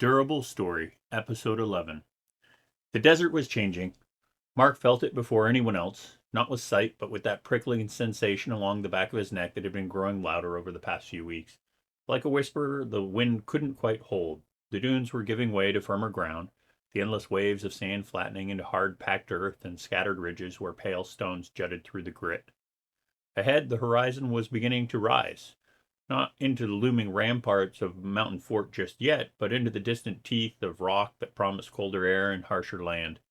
Durable Story, Episode 11. The desert was changing. Mark felt it before anyone else, not with sight, but with that prickling sensation along the back of his neck that had been growing louder over the past few weeks. Like a whisper, the wind couldn't quite hold. The dunes were giving way to firmer ground, the endless waves of sand flattening into hard packed earth and scattered ridges where pale stones jutted through the grit. Ahead, the horizon was beginning to rise. Not into the looming ramparts of Mountain Fort just yet, but into the distant teeth of rock that promised colder air and harsher land.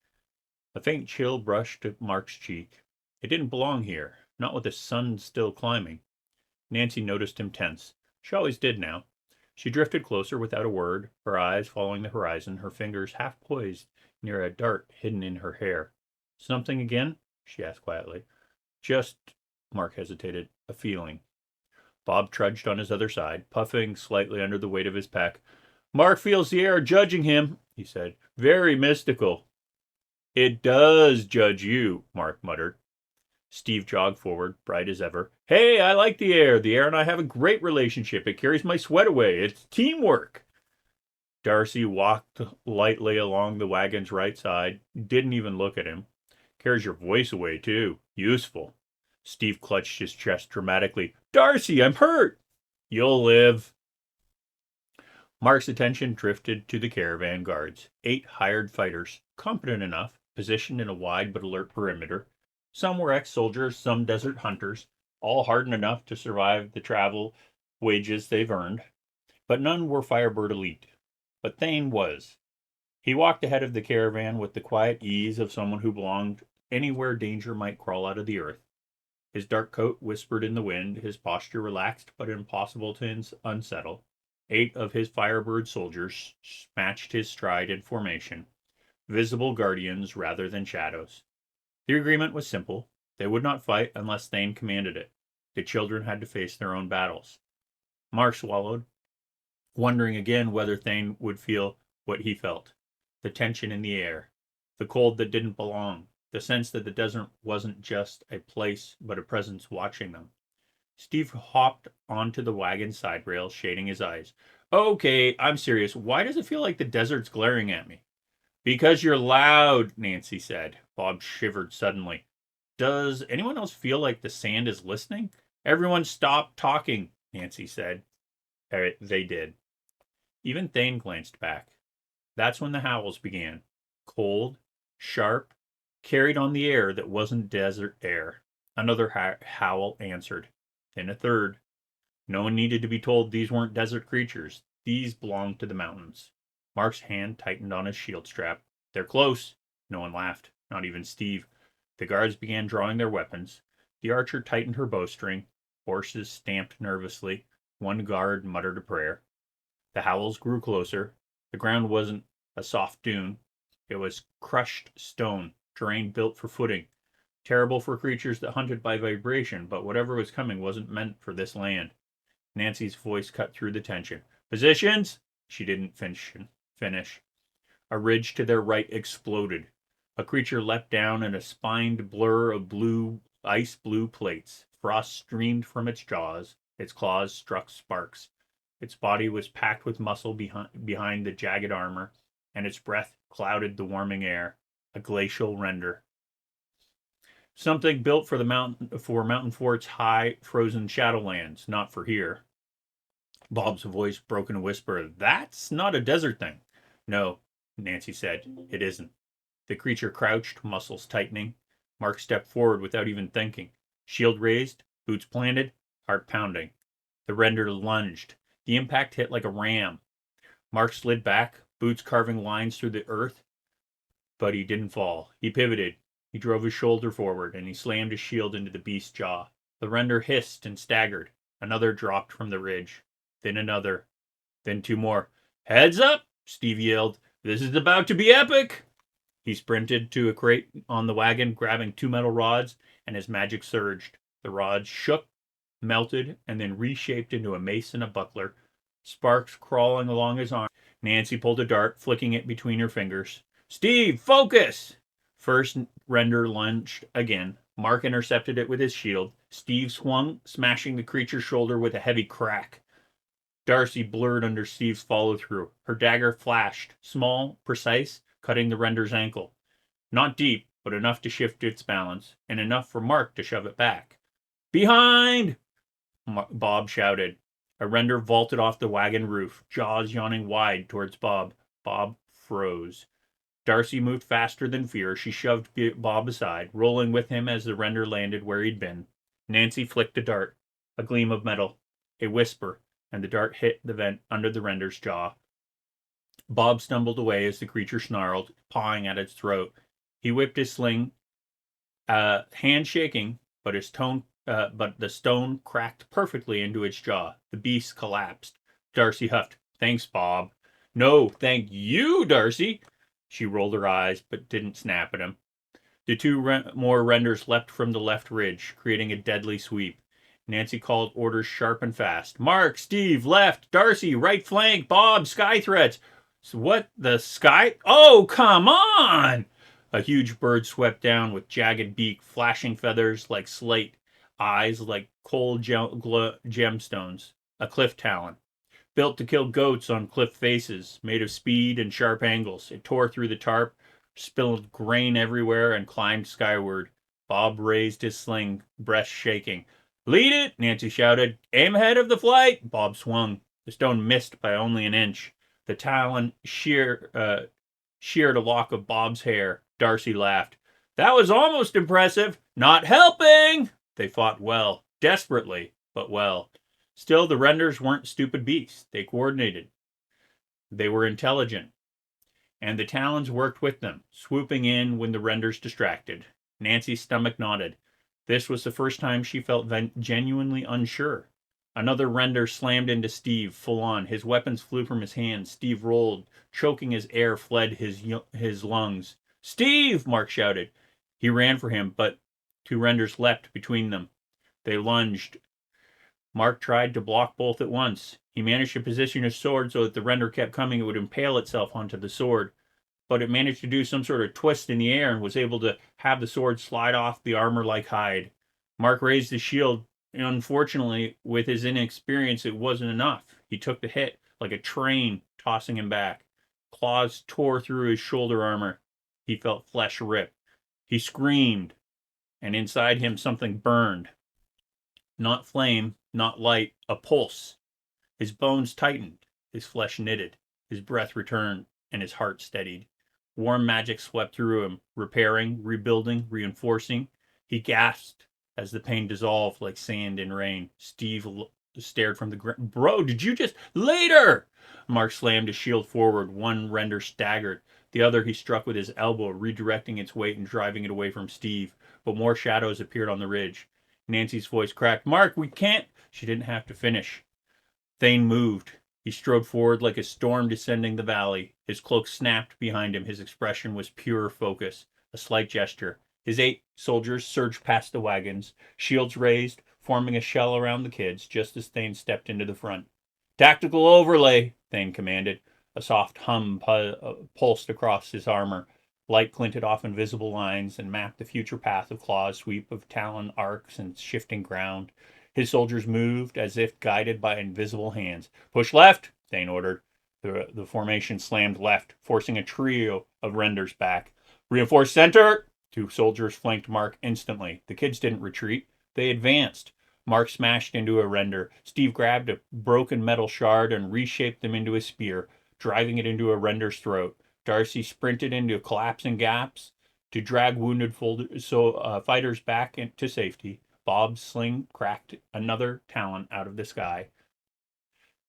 A faint chill brushed Mark's cheek. It didn't belong here, not with the sun still climbing. Nancy noticed him tense. She always did now. She drifted closer without a word, her eyes following the horizon, her fingers half poised near a dart hidden in her hair. Something again? She asked quietly. Just, Mark hesitated, a feeling. Bob trudged on his other side, puffing slightly under the weight of his pack. Mark feels the air judging him, he said. Very mystical. It does judge you, Mark muttered. Steve jogged forward, bright as ever. Hey, I like the air. The air and I have a great relationship. It carries my sweat away. It's teamwork. Darcy walked lightly along the wagon's right side, didn't even look at him. Carries your voice away, too. Useful. Steve clutched his chest dramatically. Darcy, I'm hurt! You'll live. Mark's attention drifted to the caravan guards, 8 hired fighters, competent enough, positioned in a wide but alert perimeter. Some were ex-soldiers, some desert hunters, all hardened enough to survive the travel wages they've earned. But none were Firebird elite. But Thane was. He walked ahead of the caravan with the quiet ease of someone who belonged anywhere danger might crawl out of the earth. His dark coat whispered in the wind, his posture relaxed but impossible to unsettle. 8 of his Firebird soldiers matched his stride and formation, visible guardians rather than shadows. The agreement was simple. They would not fight unless Thane commanded it. The children had to face their own battles. Mark swallowed, wondering again whether Thane would feel what he felt. The tension in the air, the cold that didn't belong, the sense that the desert wasn't just a place but a presence watching them. Steve hopped onto the wagon side rail, shading his eyes. Okay, I'm serious. Why does it feel like the desert's glaring at me? Because you're loud, Nancy said. Bob shivered suddenly. Does anyone else feel like the sand is listening? Everyone stop talking, Nancy said. They did. Even Thane glanced back. That's when the howls began. Cold, sharp, carried on the air that wasn't desert air. Another howl answered. Then a third. No one needed to be told these weren't desert creatures. These belonged to the mountains. Mark's hand tightened on his shield strap. They're close. No one laughed, not even Steve. The guards began drawing their weapons. The archer tightened her bowstring. Horses stamped nervously. One guard muttered a prayer. The howls grew closer. The ground wasn't a soft dune. It was crushed stone, terrain built for footing. Terrible for creatures that hunted by vibration, but whatever was coming wasn't meant for this land. Nancy's voice cut through the tension. Positions? She didn't finish. A ridge to their right exploded. A creature leapt down in a spined blur of ice blue plates. Frost streamed from its jaws. Its claws struck sparks. Its body was packed with muscle behind the jagged armor, and its breath clouded the warming air. A glacial render. Something built for Mountain Fort's high, frozen shadowlands, not for here. Bob's voice broke in a whisper. That's not a desert thing. No, Nancy said. It isn't. The creature crouched, muscles tightening. Mark stepped forward without even thinking. Shield raised, boots planted, heart pounding. The render lunged. The impact hit like a ram. Mark slid back, boots carving lines through the earth. But he didn't fall. He pivoted. He drove his shoulder forward, and he slammed his shield into the beast's jaw. The render hissed and staggered. Another dropped from the ridge. Then another. Then 2 more. Heads up, Steve yelled. This is about to be epic. He sprinted to a crate on the wagon, grabbing 2 metal rods, and his magic surged. The rods shook, melted, and then reshaped into a mace and a buckler, sparks crawling along his arm. Nancy pulled a dart, flicking it between her fingers. Steve, focus! First render lunged again. Mark intercepted it with his shield. Steve swung, smashing the creature's shoulder with a heavy crack. Darcy blurred under Steve's follow-through. Her dagger flashed, small, precise, cutting the render's ankle. Not deep, but enough to shift its balance, and enough for Mark to shove it back. Behind! Bob shouted. A render vaulted off the wagon roof, jaws yawning wide towards Bob. Bob froze. Darcy moved faster than fear. She shoved Bob aside, rolling with him as the render landed where he'd been. Nancy flicked a dart, a gleam of metal, a whisper, and the dart hit the vent under the render's jaw. Bob stumbled away as the creature snarled, pawing at its throat. He whipped his sling, hand shaking, but the stone cracked perfectly into its jaw. The beast collapsed. Darcy huffed, "Thanks, Bob." "No, thank you, Darcy." She rolled her eyes, but didn't snap at him. The two more renders leapt from the left ridge, creating a deadly sweep. Nancy called orders sharp and fast. "Mark, Steve, left. Darcy, right flank. Bob, sky threats." "So what, the sky? Oh, come on!" A huge bird swept down with jagged beak, flashing feathers like slate, eyes like cold gemstones. A cliff talon. Built to kill goats on cliff faces, made of speed and sharp angles. It tore through the tarp, spilled grain everywhere, and climbed skyward. Bob raised his sling, breast shaking. "Lead it!" Nancy shouted. "Aim ahead of the flight!" Bob swung. The stone missed by only an inch. The talon sheared a lock of Bob's hair. Darcy laughed. "That was almost impressive. Not helping!" They fought well, desperately, but well. Still, the renders weren't stupid beasts. They coordinated. They were intelligent. And the talons worked with them, swooping in when the renders distracted. Nancy's stomach knotted. This was the first time she felt genuinely unsure. Another render slammed into Steve, full on. His weapons flew from his hands. Steve rolled, choking as air fled his lungs. "Steve!" Mark shouted. He ran for him, but two renders leapt between them. They lunged. Mark tried to block both at once. He managed to position his sword so that the render kept coming, it would impale itself onto the sword. But it managed to do some sort of twist in the air and was able to have the sword slide off the armor-like hide. Mark raised his shield, and unfortunately, with his inexperience, it wasn't enough. He took the hit like a train, tossing him back. Claws tore through his shoulder armor. He felt flesh rip. He screamed, and inside him something burned. Not flame, not light, a pulse. His bones tightened, his flesh knitted, his breath returned, and his heart steadied. Warm magic swept through him, repairing, rebuilding, reinforcing. He gasped as the pain dissolved like sand in rain. Steve stared from the ground. "Bro, did you just... Later!" Mark slammed his shield forward. One render staggered. The other he struck with his elbow, redirecting its weight and driving it away from Steve. But more shadows appeared on the ridge. Nancy's voice cracked. "Mark, we can't..." She didn't have to finish. Thane moved. He strode forward like a storm descending the valley. His cloak snapped behind him. His expression was pure focus. A slight gesture. His 8 soldiers surged past the wagons, shields raised, forming a shell around the kids, just as Thane stepped into the front. "Tactical overlay," Thane commanded. A soft hum pulsed across his armor. Light glinted off invisible lines and mapped the future path of Claw's sweep of talon arcs and shifting ground. His soldiers moved as if guided by invisible hands. "Push left," Thane ordered. The formation slammed left, forcing a trio of renders back. "Reinforce center!" 2 soldiers flanked Mark instantly. The kids didn't retreat. They advanced. Mark smashed into a render. Steve grabbed a broken metal shard and reshaped them into a spear, driving it into a render's throat. Darcy sprinted into collapsing gaps to drag wounded fighters back into safety. Bob's sling cracked another talon out of the sky.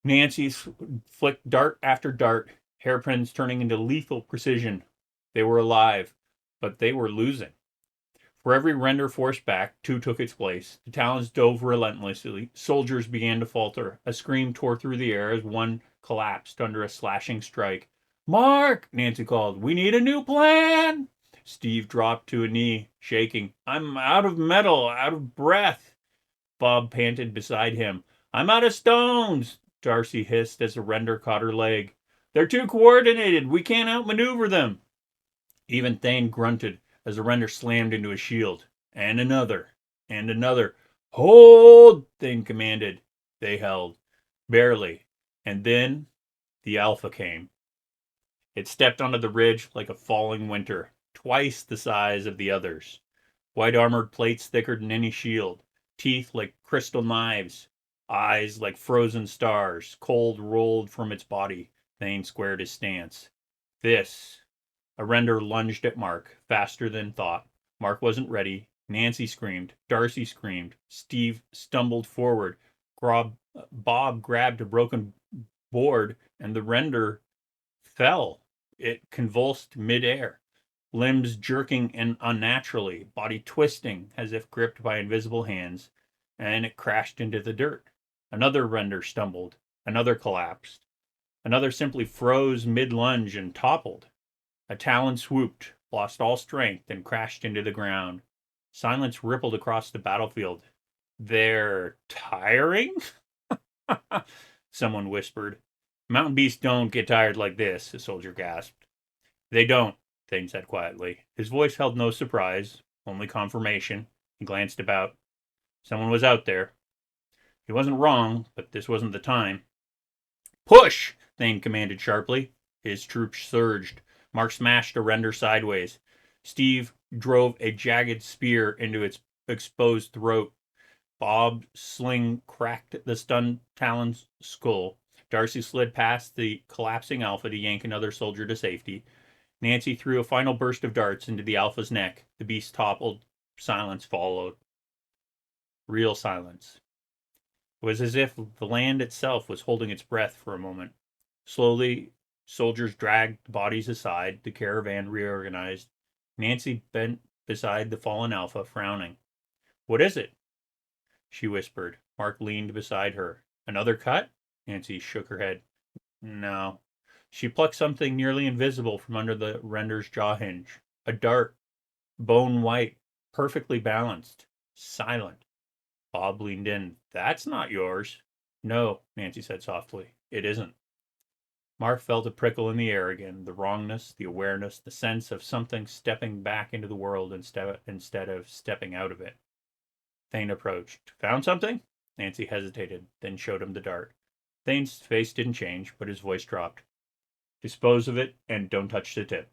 Nancy's flicked dart after dart, hairpins turning into lethal precision. They were alive, but they were losing. For every render forced back, 2 took its place. The talons dove relentlessly. Soldiers began to falter. A scream tore through the air as one collapsed under a slashing strike. "Mark!" Nancy called. "We need a new plan!" Steve dropped to a knee, shaking. "I'm out of metal, out of breath." Bob panted beside him. "I'm out of stones," Darcy hissed as a render caught her leg. "They're too coordinated. We can't outmaneuver them." Even Thane grunted as a render slammed into a shield. And another. And another. "Hold!" Thane commanded. They held. Barely. And then the Alpha came. It stepped onto the ridge like a falling winter, twice the size of the others. White armored plates thicker than any shield, teeth like crystal knives, eyes like frozen stars, cold rolled from its body. Thane squared his stance. This. A render lunged at Mark, faster than thought. Mark wasn't ready. Nancy screamed. Darcy screamed. Steve stumbled forward. Bob grabbed a broken board, and the render fell. It convulsed midair, limbs jerking and unnaturally, body twisting as if gripped by invisible hands, and it crashed into the dirt. Another render stumbled. Another collapsed. Another simply froze mid-lunge and toppled. A talon swooped, lost all strength, and crashed into the ground. Silence rippled across the battlefield. They're tiring? Someone whispered. Mountain beasts don't get tired like this, a soldier gasped. They don't, Thane said quietly. His voice held no surprise, only confirmation. He glanced about. Someone was out there. He wasn't wrong, but this wasn't the time. Push! Thane commanded sharply. His troops surged. Mark smashed a render sideways. Steve drove a jagged spear into its exposed throat. Bob's sling cracked the stunned Talon's skull. Darcy slid past the collapsing Alpha to yank another soldier to safety. Nancy threw a final burst of darts into the Alpha's neck. The beast toppled. Silence followed. Real silence. It was as if the land itself was holding its breath for a moment. Slowly, soldiers dragged the bodies aside. The caravan reorganized. Nancy bent beside the fallen Alpha, frowning. What is it? She whispered. Mark leaned beside her. Another cut? Nancy shook her head. No. She plucked something nearly invisible from under the render's jaw hinge. A dart. Bone white. Perfectly balanced. Silent. Bob leaned in. That's not yours. No, Nancy said softly. It isn't. Mark felt a prickle in the air again. The wrongness, the awareness, the sense of something stepping back into the world instead of stepping out of it. Thane approached. Found something? Nancy hesitated, then showed him the dart. Thane's face didn't change, but his voice dropped. Dispose of it, and don't touch the tip.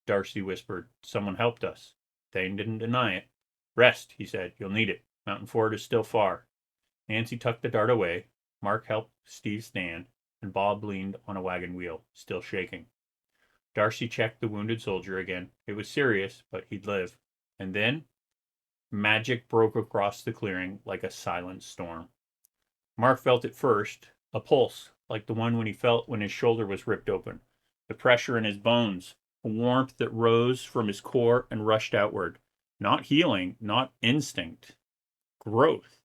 Darcy whispered. Someone helped us. Thane didn't deny it. Rest, he said. You'll need it. Mountain Ford is still far. Nancy tucked the dart away. Mark helped Steve stand, and Bob leaned on a wagon wheel, still shaking. Darcy checked the wounded soldier again. It was serious, but he'd live. And then magic broke across the clearing like a silent storm. Mark felt it first, a pulse, like the one when he felt when his shoulder was ripped open, the pressure in his bones, a warmth that rose from his core and rushed outward. Not healing, not instinct. Growth.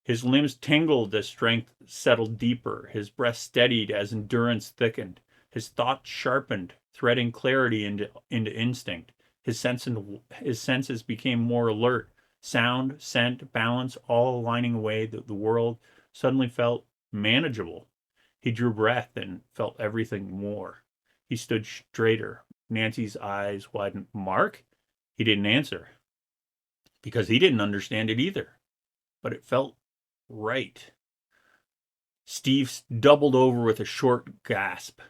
His limbs tingled as strength settled deeper. His breath steadied as endurance thickened. His thoughts sharpened, threading clarity into instinct. His senses became more alert. Sound, scent, balance, all aligning away that the world suddenly felt manageable. He drew breath and felt everything more. He stood straighter. Nancy's eyes widened. Mark? He didn't answer, because he didn't understand it either. But it felt right. Steve doubled over with a short gasp.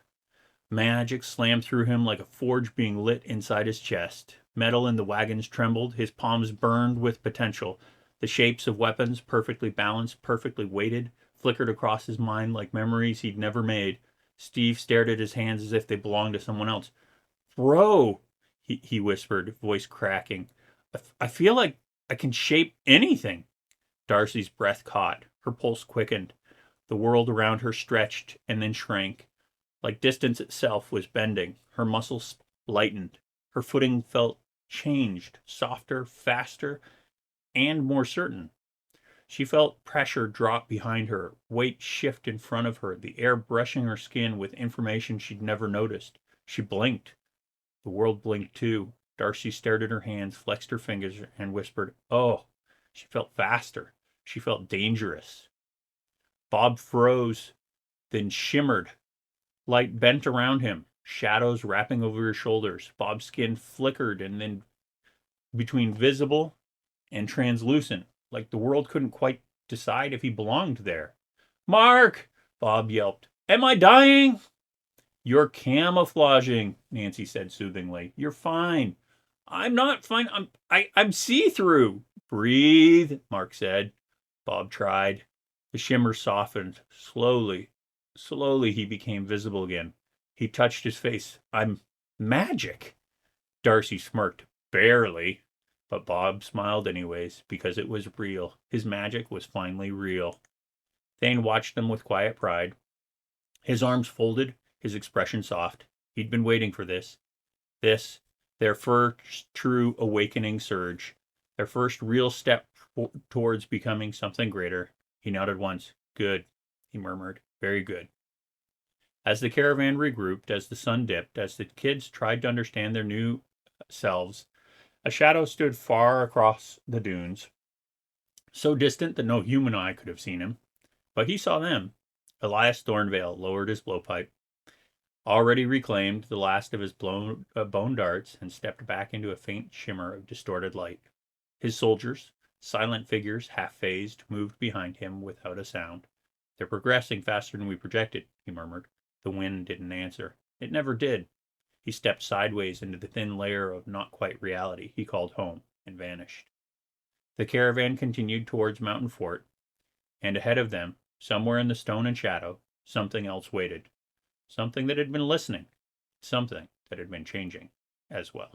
Magic slammed through him like a forge being lit inside his chest. Metal in the wagons trembled. His palms burned with potential. The shapes of weapons, perfectly balanced, perfectly weighted, flickered across his mind like memories he'd never made. Steve stared at his hands as if they belonged to someone else. Bro, he whispered, voice cracking. I feel like I can shape anything. Darcy's breath caught. Her pulse quickened. The world around her stretched and then shrank. Like distance itself was bending. Her muscles lightened. Her footing felt changed, softer, faster, and more certain. She felt pressure drop behind her, weight shift in front of her, the air brushing her skin with information she'd never noticed. She blinked. The world blinked too. Darcy stared at her hands, flexed her fingers, and whispered, Oh. She felt faster. She felt dangerous. Bob froze, then shimmered. Light bent around him, shadows wrapping over his shoulders. Bob's skin flickered and then between visible and translucent, like the world couldn't quite decide if he belonged there. Mark! Bob yelped. Am I dying? You're camouflaging, Nancy said soothingly. You're fine. I'm not fine. I'm see-through. Breathe, Mark said. Bob tried. The shimmer softened. Slowly he became visible again. He touched his face. I'm magic. Darcy smirked. Barely. But Bob smiled anyways, because it was real. His magic was finally real. Thane watched them with quiet pride. His arms folded, his expression soft. He'd been waiting for this. This, their first true awakening surge. Their first real step towards becoming something greater. He nodded once. Good, he murmured. Very good. As the caravan regrouped, as the sun dipped, as the kids tried to understand their new selves, a shadow stood far across the dunes, so distant that no human eye could have seen him. But he saw them. Elias Thornvale lowered his blowpipe, already reclaimed the last of his bone darts, and stepped back into a faint shimmer of distorted light. His soldiers, silent figures, half-phased, moved behind him without a sound. They're progressing faster than we projected, he murmured. The wind didn't answer. It never did. He stepped sideways into the thin layer of not quite reality he called home, and vanished. The caravan continued towards Mountain Fort, and ahead of them, somewhere in the stone and shadow, something else waited. Something that had been listening. Something that had been changing as well.